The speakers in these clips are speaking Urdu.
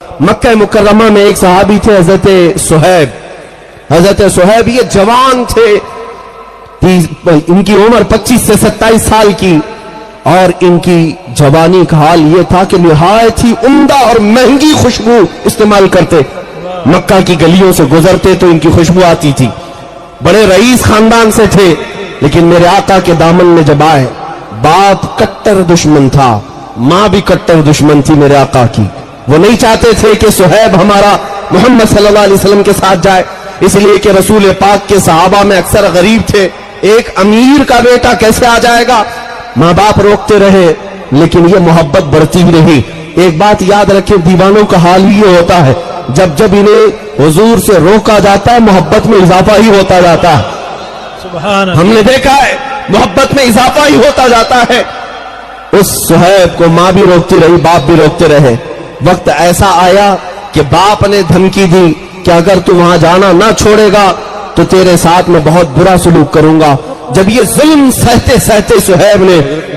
مکہ مکرمہ میں ایک صحابی تھے حضرت صہیب یہ جوان تھے، ان کی عمر 25 سے 27 سال کی، اور ان کی جوانی کا حال یہ تھا کہ نہایت ہی عمدہ اور مہنگی خوشبو استعمال کرتے۔ مکہ کی گلیوں سے گزرتے تو ان کی خوشبو آتی تھی۔ بڑے رئیس خاندان سے تھے، لیکن میرے آقا کے دامن میں جب آئے، باپ کٹر دشمن تھا، ماں بھی کٹر دشمن تھی میرے آقا کی۔ وہ نہیں چاہتے تھے کہ صہیب ہمارا محمد صلی اللہ علیہ وسلم کے ساتھ جائے، اس لیے کہ رسول پاک کے صحابہ میں اکثر غریب تھے، ایک امیر کا بیٹا کیسے آ جائے گا؟ ماں باپ روکتے رہے، لیکن یہ محبت بڑھتی ہی رہی۔ ایک بات یاد رکھیں، دیوانوں کا حال ہی یہ ہوتا ہے، جب جب انہیں حضور سے روکا جاتا ہے محبت میں اضافہ ہی ہوتا جاتا ہے۔ سبحان ہم نے دیکھا ہے محبت میں اضافہ ہی ہوتا جاتا ہے۔ اس صہیب کو ماں بھی روکتی رہی، باپ بھی روکتے رہے۔ وقت ایسا آیا کہ باپ نے دھمکی دی کہ اگر تو وہاں جانا نہ چھوڑے گا تو تیرے ساتھ میں بہت برا سلوک کروں گا۔ جب یہ ظلم سہتے سہتے صہیب نے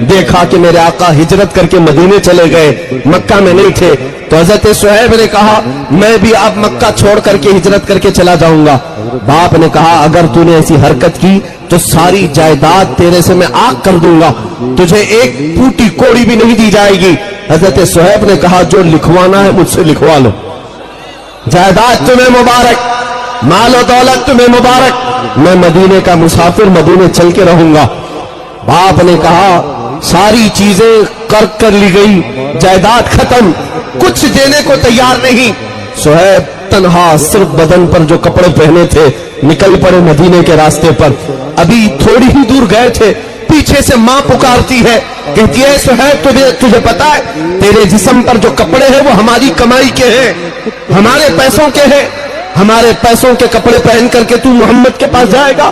دیکھا کہ میرے آقا ہجرت کر کے مدینے چلے گئے، مکہ میں نہیں تھے، تو حضرت صہیب نے کہا میں بھی اب مکہ چھوڑ کر کے ہجرت کر کے چلا جاؤں گا۔ باپ نے کہا اگر تو نے ایسی حرکت کی تو ساری جائیداد تیرے سے میں آگ کر دوں گا، تجھے ایک پوٹی کوڑی بھی نہیں دی جائے گی۔ حضرت صہیب نے کہا جو لکھوانا ہے مجھ سے لکھوا لو، جائیداد تمہیں مبارک، مال و دولت تمہیں مبارک، میں مدینے کا مسافر مدینے چل کے رہوں گا۔ باپ نے کہا ساری چیزیں کر لی گئی، جائیداد ختم، کچھ دینے کو تیار نہیں۔ صہیب تنہا صرف بدن پر جو کپڑے پہنے تھے نکل پڑے مدینے کے راستے پر۔ ابھی تھوڑی ہی دور گئے تھے، پیچھے سے ماں پکارتی ہے، کہتی ہے صہیب تجھے پتا ہے تیرے جسم پر جو کپڑے ہیں وہ ہماری کمائی کے ہیں، ہمارے پیسوں کے ہیں، ہمارے پیسوں کے کپڑے پہن کر کے تو محمد کے پاس جائے گا؟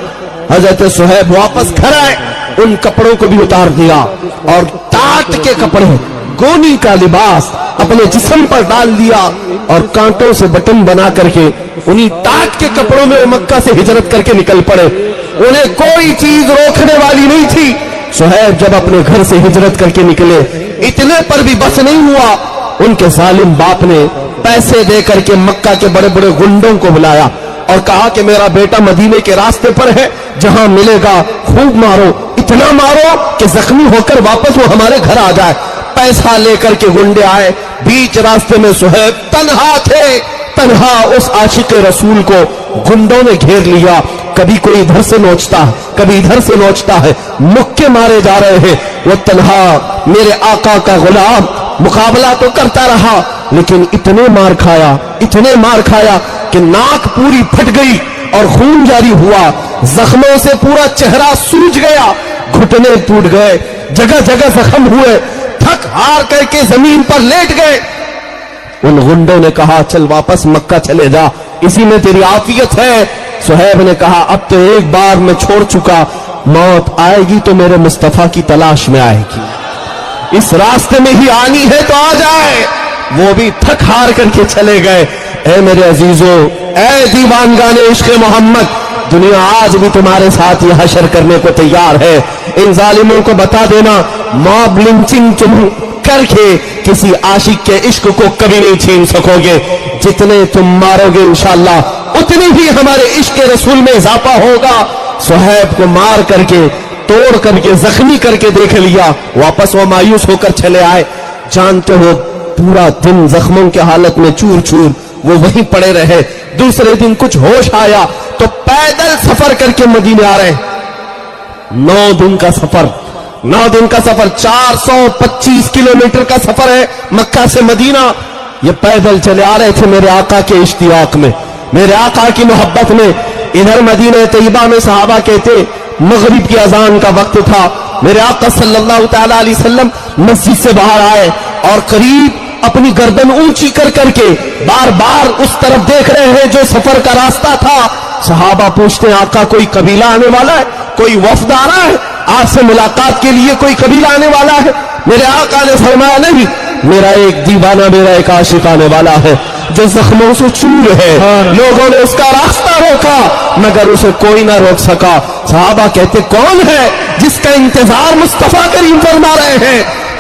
حضرت صہیب واپس گھر آئے، ان کپڑوں کو بھی اتار دیا اور ٹاٹ کے کپڑے، گونی کا لباس اپنے جسم پر ڈال دیا اور کانٹوں سے بٹن بنا کر کے انہی ٹاٹ کے کپڑوں میں مکہ سے ہجرت کر کے نکل پڑے۔ انہیں کوئی چیز روکنے والی نہیں تھی۔ صہیب جب اپنے گھر سے ہجرت کر کے نکلے، اتنے پر بھی بس نہیں ہوا، ان کے ظالم باپ نے پیسے دے کر کے مکہ کے بڑے بڑے گنڈوں کو بلایا اور کہا کہ میرا بیٹا مدینے کے راستے پر ہے، جہاں ملے گا خوب مارو، اتنا مارو کہ زخمی ہو کر واپس وہ ہمارے گھر آ جائے۔ پیسہ لے کر کے گنڈے آئے، بیچ راستے میں صہیب تنہا تھے، تنہا اس عاشق رسول کو گنڈوں نے گھیر لیا۔ کبھی کوئی ادھر سے نوچتا ہے، کبھی ادھر سے نوچتا ہے، مکے مارے جا رہے ہیں۔ وہ تنہا میرے آقا کا غلام مقابلہ تو کرتا رہا، لیکن اتنے مار کھایا کہ ناک پوری پھٹ گئی اور خون جاری ہوا، زخموں سے پورا چہرہ سوج گیا، گھٹنے ٹوٹ گئے، جگہ جگہ زخم ہوئے، تھک ہار کر کے زمین پر لیٹ گئے۔ ان گنڈوں نے کہا چل واپس مکہ چلے جا، اسی میں تیری عافیت ہے۔ صہیب نے کہا اب تو ایک بار میں چھوڑ چکا، موت آئے گی تو میرے مصطفیٰ کی تلاش میں آئے گی، اس راستے میں ہی آنی ہے تو آ جائے۔ وہ بھی تھک ہار کر کے چلے گئے۔ اے میرے عزیزو، اے دیوانگان عشق محمد، دنیا آج بھی تمہارے ساتھ یہ حشر کرنے کو تیار ہے۔ ان ظالموں کو بتا دینا موب لنچنگ تم کر کے کسی عاشق کے عشق کو کبھی نہیں چھین سکو گے۔ جتنے تم مارو گے انشاءاللہ اتنی ہی ہمارے عشق رسول میں اضافہ ہوگا۔ صہیب کو مار کر کے، توڑ کر کے، زخمی کر کے دیکھ لیا، واپس وہ مایوس ہو کر چلے آئے۔ جانتے ہو پورا دن زخموں کے حالت میں چور چور وہ وہیں پڑے رہے۔ دوسرے دن کچھ ہوش آیا تو پیدل سفر کر کے مدینے آ رہے۔ 9 دن کا سفر، 425 کلومیٹر کا سفر ہے مکہ سے مدینہ۔ یہ پیدل چلے آ رہے تھے میرے آقا کے اشتیاق میں، میرے آقا کی محبت میں۔ ادھر مدینہ طیبہ میں صحابہ کہتے مغرب کی اذان کا وقت تھا، میرے آقا صلی اللہ تعالی علیہ وسلم مسجد سے باہر آئے اور قریب اپنی گردن اونچی کر کر کے بار بار اس طرف دیکھ رہے ہیں جو سفر کا راستہ تھا۔ صحابہ پوچھتے ہیں آقا کوئی قبیلہ آنے والا ہے، کوئی وفد آ رہا ہے، آپ سے ملاقات کے لیے کوئی قبیلہ آنے والا ہے؟ میرے آقا نے فرمایا نہیں، میرا ایک دیوانہ، میرا ایک عاشق آنے والا ہے جو زخموں سے چور ہے۔ لوگوں نے اس کا راستہ روکا مگر اسے کوئی نہ روک سکا۔ صحابہ کہتے کون ہے جس کا انتظار مصطفیٰ کریم فرما رہے ہیں؟